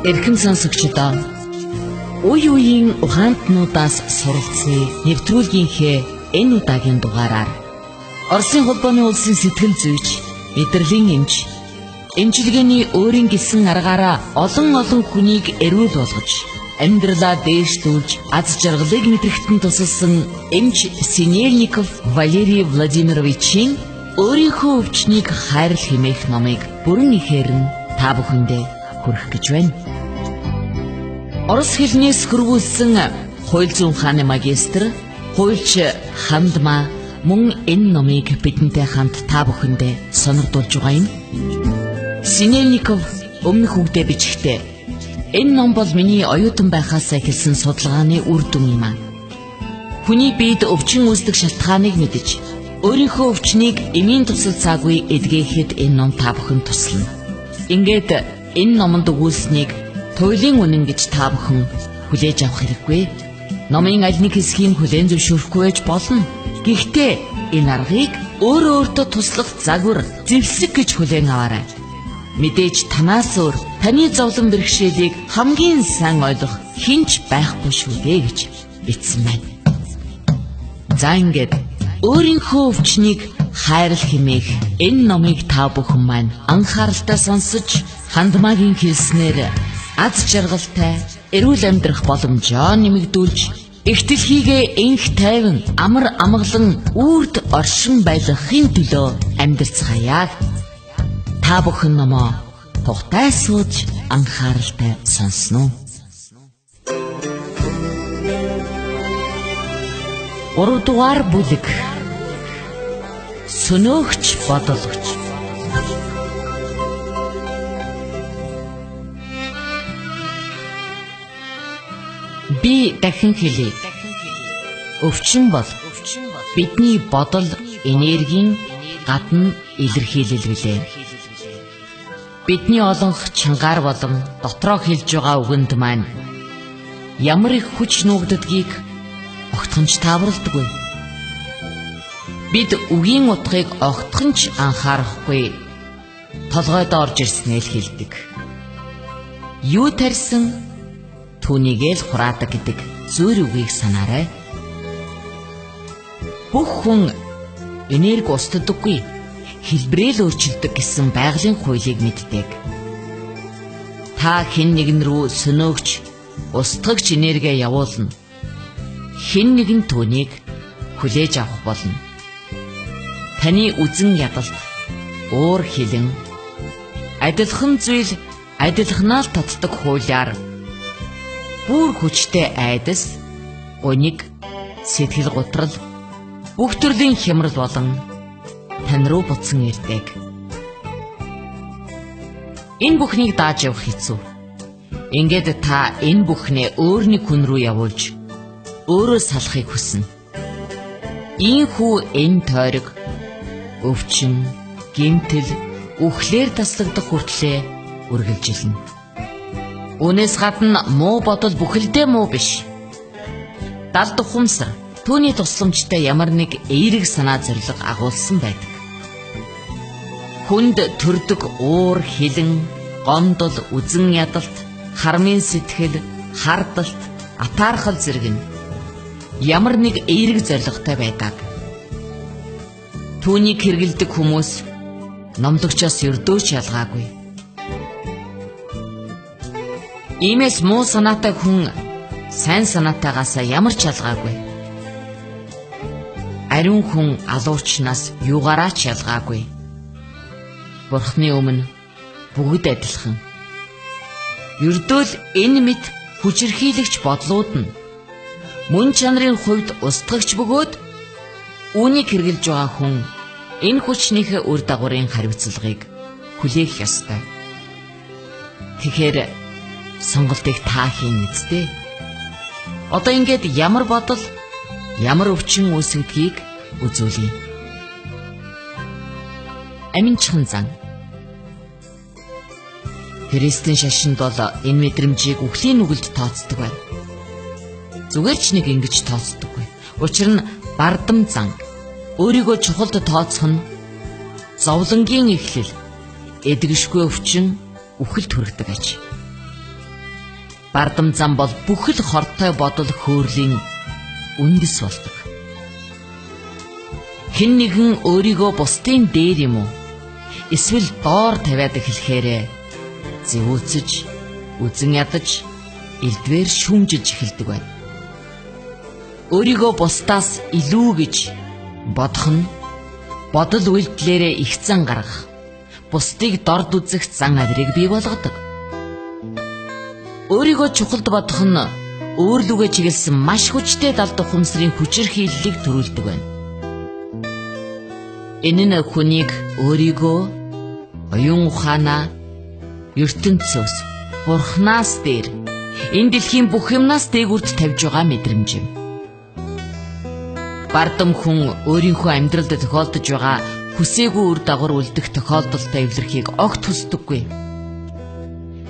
Эрхэм сонсогчдоо, үе үеийн ухаантнуудаас суралцсан нэвтрүүлгийнхээ энэ удаагийн дугаараар Оросын холбооны улсын сэтгэл зүйч, мэдрэлийн эмч, эмчилгээний өөрийн гисэн аргаараа олон хүнийг эрүүл болгож, амьдралаа дээшлүүлж, аз жаргалыг мэдрэхтэн тусалсан эмч Синельников Валерий Владимировичийн өөрийнхөө өвчнийг хайрл хэмээх номыг бүрэн ихээр нь та бүхэндээ хүргэх гэж байна. Орос хэлнээс хөрвүүлсэн хууль зүйн ухааны магистр, хуульч Хандма мөн энэ номыг бидэнтэй хамт та бүхэндээ сонирдуулж байгаа юм. Синельников өмнөх үгдээ бичгтээ энэ ном бол миний оюутан байхаас эхэлсэн судалгааны үр дүн юм аа. Хүний биед өвчин үүсдэг шалтгааныг мэдэж, өөрийнхөө өвчнийг эмийн тусалцаагүй эдгээхэд энэ ном та бүхэнд туслана. Ингээд энэ номонд өгүүлсэнийг туйлын үнэн гэж та бүхэн хүлээж авах хэрэггүй. Номын аль нэг хэсгийг хүлээн зөвшөөрөхгүй байж болно. Гэхдээ энэ аргыг өөртөө туслах загвар, зэвсэг гэж хүлээн аваарай. Мэдээж танаас өөр таны зовлон бэрхшээлийг хамгийн сайн ойлгох хинч байхгүй шүү дээ гэж бичсэн байна. За ингээд өөрийнхөө өвчнийг хайрл хэмээх энэ номыг та бүхэн маань анхааралтай сонсож, Хандмагийн хэлснээр аз жаргалтай эрүүл амьдрах боломжоо нэмэгдүүлж, их дэлхийгээ энх тайван амар амгалан үрд оршин байлгахын төлөө амьдарцгаая. Та бүхэн номоо тухтай сууж анхааралтай сонсноо. 3 дугаар бүлэг. Сөнөөгч бодолгоч. Би дахин хэлье. Өвчин бол бидний бодол, энергийн гадна илэрхийлэл билээ. Бидний олонх чангаар болон дотроо хэлж байгаа үгэнд маань ямар их хүч нуугддгийг огтхонч тааварладаггүй. Бид үгийн утгыг огтхонч анхаарахгүй, толгойд орж ирснээ л хэлдэг. Юу тарьсан түүнийгээ л хураадаг гэдэг зүйр үгийг санаарай. Бүх хүн энерги устдаггүй, хэлбэрэл өөрчилдөг гэсэн байгалийн хуулийг мэддэг. Та хэн нэгэн рүү сөнөөгч, устгагч энерги явуулна. Хэн нэгэн түүнийг хүлээж авах болно. Таны үзэн ядалт, уур хилэн, адилхан зүйл адилханаа л татдаг хуулиар бүр хүчтэй айдас, гуниг, сэтгэл гутрал, бүх төрлийн хямрал болон тань руу буцсан ирдэг. Энэ бүхнийг дааж явах хэцүү. Ингээд та энэ бүхнээ өөр нэг хүн рүү явуулж, өөрөө салахыг хүснэ. Ийхүү энэ тойрог өвчин, гэмтэл, үхлээр таслагдах хүртлээр үргэлжилнэ. Үүнээс гадна муу бодол бүхэлдээ муу биш. Дал тухамсар түүний тусламжтай ямар нэг эерэг санаа зориг агуулсан байдаг. Хүнд төрдөг уур хилэн, гомдол, үзэн ядалт, хармын сэтгэл, хардалт, атаархал зэрэг нь ямар нэг эерэг зоригтой байдаг. Түүнийг хэрэгэлдэг хүмүүс номлогчоос ердөөч ялгаагүй. Иймээс муу санаатай хүн сайн санаатайгаас ямар ч ялгаагүй. Ариун хүн алуучнаас юугаараач ялгаагүй. Бурхны өмнө бүгд адилхан. Ердөөл энэ мэд хүчирхийлэгч бодлууд нь мөн чанарын хувьд устгагч бөгөөд үүнийг хэрэгжилж байгаа хүн энэ хүчнийхээ үр дагаврын хариуцлагыг хүлээх ёстой. Тэгэхээр сонголтыг та хийн үсттэй. Одоо ингээд ямар бодол, ямар өвчин үүсгдгийг үзүүлье. Аминчхан зан. Христийн шашинд бол энэ мэдрэмжийг үхлийн нүгэлд тооцдог байна. Зүгээр ч нэг ингэж тооцдоггүй. Учир нь бардам зан. Өөрийгөө чухалд тооцох нь зовлонгийн эхлэл, эдгэшгүй өвчин, үхэлд хүргэдэг аж. Бардам зам бол бүхэл хортой бодол хөөрлийн үндэс болдог. Хэн нэгэн өөрийгөө бусдын дээр юм уу? Эсвэл доор тавиад эхлэхээрээ зэвүүцэж, үзэн ядаж, элдвэр шүмжиж эхэлдэг байна. Өөрийгөө бусдаас илүү гэж бодох нь бодол үйлдэлээрээ их зан гаргах, бусдыг дорд үзэх зан авирыг бий болгодог. Өөрийгөө чухалд бодох нь өөр лүгээ чиглэсэн маш хүчтэй далд ухамсарын хүчирхийллийг төрүүлдэг байна. Энэ нь хүнийг өөрийгөө оюун ухаанаа, ертөнцөөс, бурхнаас дээр, энэ дэлхийн бүх юмнаас дээгүүрт тавьж байгаа мэдрэмж юм. Бардам хүн өөрийнхөө амьдралд тохиолдож байгаа хүсээгүй үр дагавар үлдэх тохиолдолтой эвлэрхийг огт хүсдэггүй.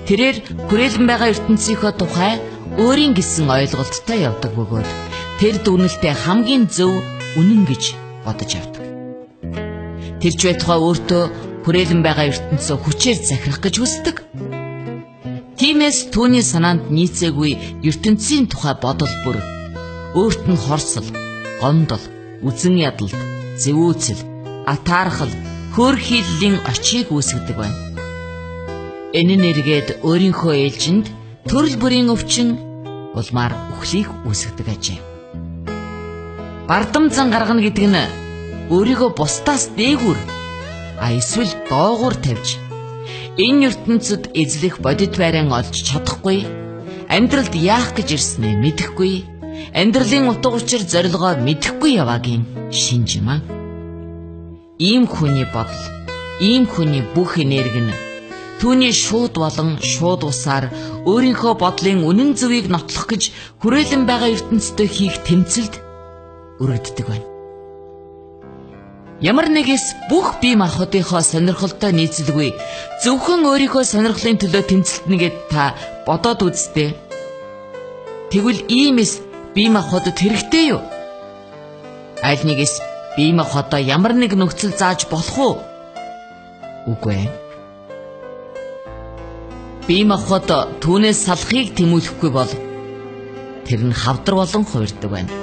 Тэрээр хүрээлэн байгаа ертөнцийнхөө тухай өөрийн гэсэн ойлголттой явдаг бөгөөд тэр дүгнэлтээ хамгийн зөв, үнэн гэж бодож явдаг. Тэр ч байтугай өөртөө хүрээлэн байгаа ертөнцөө хүчээр захирах гэж хүсдэг. Тиймээс түүний санаанд нийцээгүй ертөнцийн тухай бодол бүр өөрт нь хорсол, гомдол, үзэн ядалт, зэвүүцэл, атаархал, хөөрхийллийн очийг үүсгэдэг байна. Энэ нэргээд өөрийнхөө ээлжинд төрөл бүрийн өвчин, улмаар үхлийг үүсгэдэг ажээ. Бардам зан гаргана гэдэг нь өөрийгөө бусдаас дээгүүр, эсвэл доогуур тавьж, энэ ертөнцид эзлэх бодит байран олж чадахгүй, амьдралд яах гэж ирснээ мэдэхгүй, амьдралын утга учир зорилгоо мэдэхгүй яваагийн шинж юм аа. Ийм хүний бодол, ийм хүний бүх энерги нь түүний шууд болон шууд усаар өөрийнхөө бодлын үнэн зөвийг нотлох гэж хүрээлэн байгаа ертөнцтэй хийх тэмцэлд өргөддөг байна. Ямар нэгээс бүх бие махбодынхоо сонирхолтой нийцэлгүй зөвхөн өөрийнхөө сонирхлын төлөө тэмцэлтнэ гэд та бодоод үзтээ. Тэгвэл иймээс бие махбодод хэрэгтэй юу? Аль нэгээс бие махбодоо ямар нэг нөхцөл зааж болох уу? Үгүй ээ. Бие махбод түүнээс салахыг тэмүүлэхгүй бол тэр нь хавдар болон хувирдаг байна.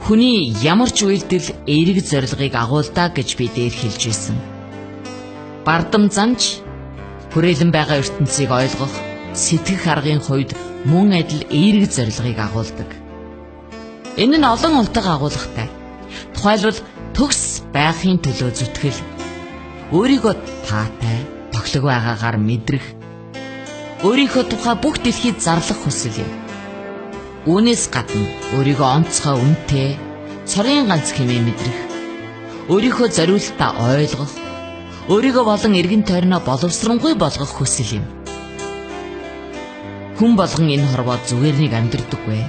Хүний ямар ч үйлдэл эерэг зорилгыг агуулдаг гэж би дээр хэлж байсан. Бардам замч хүрээлэн байгаа ертөнцийг ойлгох, сэтгэх аргын хувьд мөн адил эерэг зорилгыг агуулдаг. Энэ нь олон унтаг агуулгатай. Тухайлбал төгс байхын төлөө зүтгэл, өөрийгөө таатай, тоглог байгаагаар мэдрэх, өөрийнхөө тухай бүх дэлхийд зарлах хүсэл юм. Үүнээс гадна өөрийгөө онцгой үнэтэй, цорын ганц хэмээн мэдрэх, өөрийнхөө зориулалтаа ойлгох, өөрийгөө болон эргэн тойрноо боловсронгүй болгох хүсэл юм. Хүн болгон энэ хорвоо зүгээр нэг амьдрдаггүй.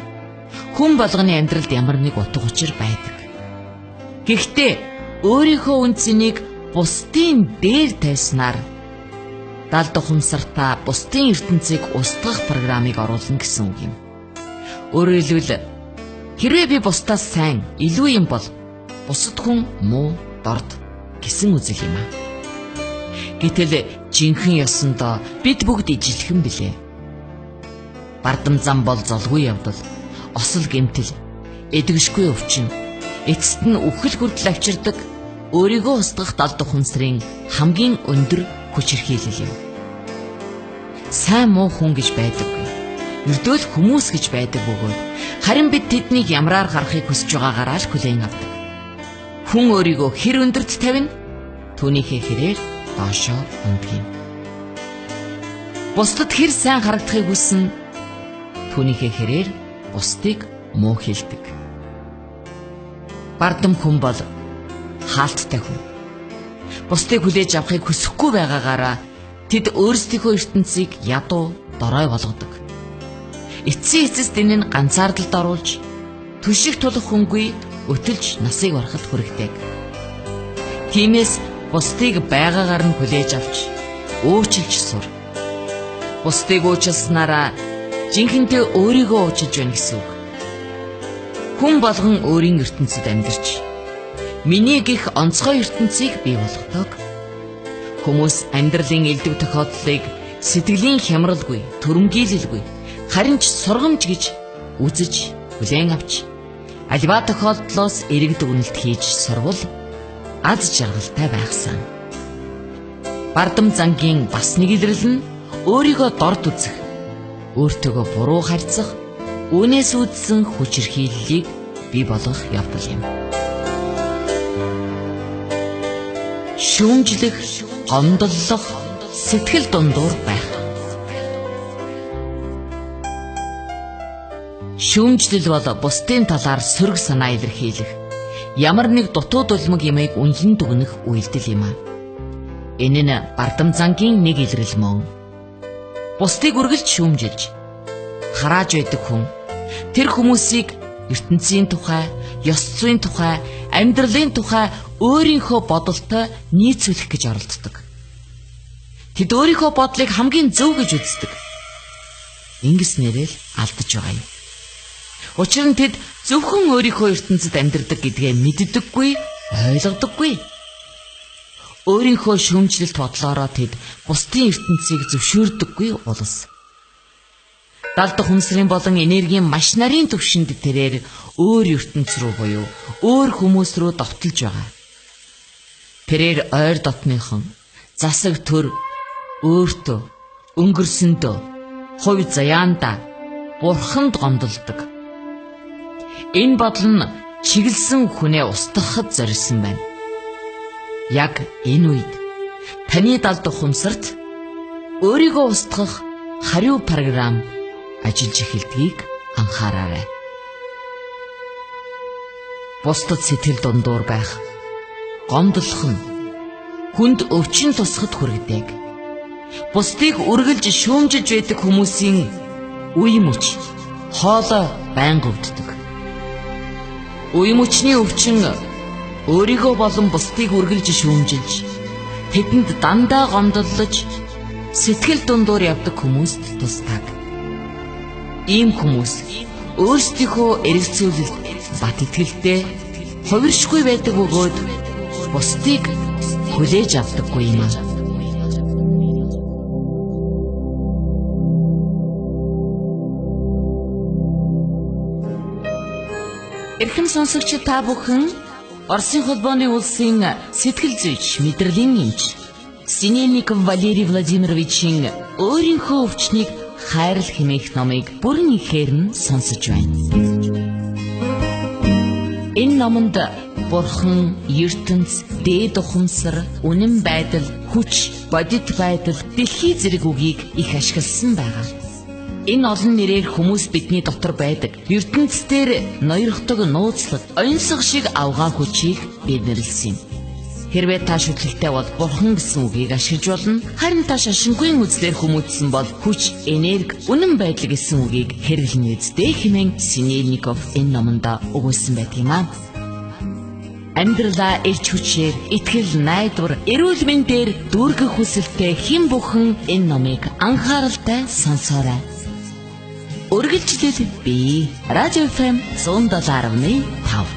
Хүн болгоны амьдралд ямар нэг утга учир байдаг. Гэхдээ өөрийнхөө үнцнийг бусдын дээр тавьснаар далд ухамсартаа бусдын ертөнцийг устгах программыг оруулна гэсэн үг юм. Өөрөөр хэлбэл хэрвээ би бусдаас сайн, илүү юм бол бусад хүн муу, дорд гэсэн үзэл юм аа. Гэтэл жинхэнэ ёсондоо бид бүгд ижилхэн билээ. Бардам зам бол золгүй явдал, осол гэмтэл, эдгэшгүй өвчин, эцэст нь үхэл хүртэл авчирдаг өөрийгөө устгах далд ухамсарын хамгийн өндөр хүчирхийлэл юм. Сайн муу хүн гэж байдаггүй. Ердөөл хүмүүс гэж байдаг бөгөөд харин бид тэднийг ямраар гарахыг хүсэж байгаагаараа л хүлээн авдаг. Хүн өөрийгөө хэр өндөрт тавина, түүнийхээ хэрээр доошоо ундгийм. Бусдад хэр сайн харагдахыг хүснэ, түүнийхээ хэрээр бусдыг муу хэлдэг. Бардам хүн бол хаалттай хүн. Бусдыг хүлээж авахыг хүсэхгүй байгаагаараа тэд өөрсдийнхөө ертөнцийг ядуу, дорой болгодог. Эцсийн эцэст энэ нь ганцаардалд оруулж, түшиг тулах хүнгүй өтөлж насыг барахад хүргэдэг. Тиймээс бусдыг байгаагаар нь хүлээж авч, уучлж сур. Бусдыг уучласнараа жинхэнэдээ өөрийгөө уучлж байна гэсэн үг. Хүн болгон өөрийн ертөнцид амьдарч, миний гих онцгой ертөнцийг бий болгодог. Хүмүүс амьдралын элдв тохиолдлыг Сэтгэлийн хямралгүй, төрөмгийлэлгүй, харин ч сургамж гэж үзэж хүлээн авч альва тохиолдлоос эргэж дүгнэлт хийж сурвал аз жаргалтай байхсан. Бардам зангийн бас нэг илрэл нь өөрийгөө дорд үзэх, өөртөөгөө буруу харьцах, үүнээс үүдсэн хүчирхийллийг бий болгох явдал юм. Шүүмжлэх, гомдлох, сэтгэл дундуур байх. Шүүмжлэл бол бусдын талаар сөрөг санаа илэрхийлэх, ямар нэг дутуу дулмаг ямайг үнэлэн дүгнэх үйлдэл юм аа. Энэ нь бардам зангийн нэг илрэл мөн. Бусдыг үргэлж шүүмжилж харааж байдаг хүн тэр хүмүүсийг ертөнцийн тухай, ёс зүйн тухай, амьдралын тухай өөрийнхөө бодолтой нийцүүлэх гэж оролддог. Тэд өөрийнхөө бодлыг хамгийн зөв гэж үздэг. Ингэснээрээ л алдаж байгаа юм. Учир нь тэд зөвхөн өөрийнхөө ертөнцид амьдардаг гэдгээ мэддэггүй, ойлгодоггүй. Өөрийнхөө шүүмжлэлт бодлоороо тэд бусдын ертөнцийг зөвшөөрдөггүй улс. Далдах хүнсрийн болон энергийн маш нарийн түвшинд тэрээр өөр ертөнц рүү буюу өөр хүмүүс рүү довтолж байгаа. Тэрээр ойр дотныхон засаг төр өөртөө өнгөрсөндөө хувь заяанда бурханд гомдолдог. Энэ бодол нь чиглэсэн хүнээ устгахад зориулсан байна. Яг энэ үед таны далдах хүнсэрт өөрийгөө устгах хариу програм ажиллаж эхэлдгийг анхаараарай. Бусдад сэтгэл дундуур байх, гомдлох нь хүнд өвчин тусахад хүргэдэг. Бусдыг үргэлж шүүмжилж байдаг хүмүүсийн үе мөч хоолой байнга өвддөг. Үе мөчний өвчин өөрийгөө болон бусдыг үргэлж шүүмжилж, тэдэнд дандаа гомдлож, сэтгэл дундуур явдаг хүмүүст тусдаг. Ийм хүмүүс өөрсдийнхөө эргэцүүлэлд бат итгэлтэй, хувиршгүй байдаг бөгөөд бусдыг хүлээж авдаггүй юм аа. Эрхэм сонсогч та бүхэн Оросын холбооны улсын сэтгэл зүйч, мэдрэлийн эмч Синельников Валерий Владимировичийн өөрийнхөө өвчнийг хайрал хэмээх номыг бүрэн ихээр нь сонсож байна. Энэ номонд Бурхан, ертөнц, дээд ухамсар, үнэн байдал, хүч, бодит байдал, дэлхий зэрэг үгийг их ашигласан байгаа. Энэ олон нэрээр хүмүүс бидний дотор байдаг ертөнцийн ноёрхдог нууцлаг, оюнсаг шиг авгаа хүчийг биелүүлсэн юм. Хэрвээ та шүтлэгтэй бол Бурхан гэсэн үгийг ашиглаж болно. Харин та шашингүй үзлэр хүмүүжсэн бол хүч, энерги, үнэн байдал гэсэн үгийг хэрэглэнэ үздэй хэмээн Синельников энэ номонд өгүүлсэн байдаг юм аа. Амьдралаа эрч хүчээр, итгэл, найдвар, эрүүл мэндээр дүүргэх хүсэлтэй хэн бүхэн энэ номыг анхааралтай сонсоорой. Үргэлжлэл бий. Радио FM 107.5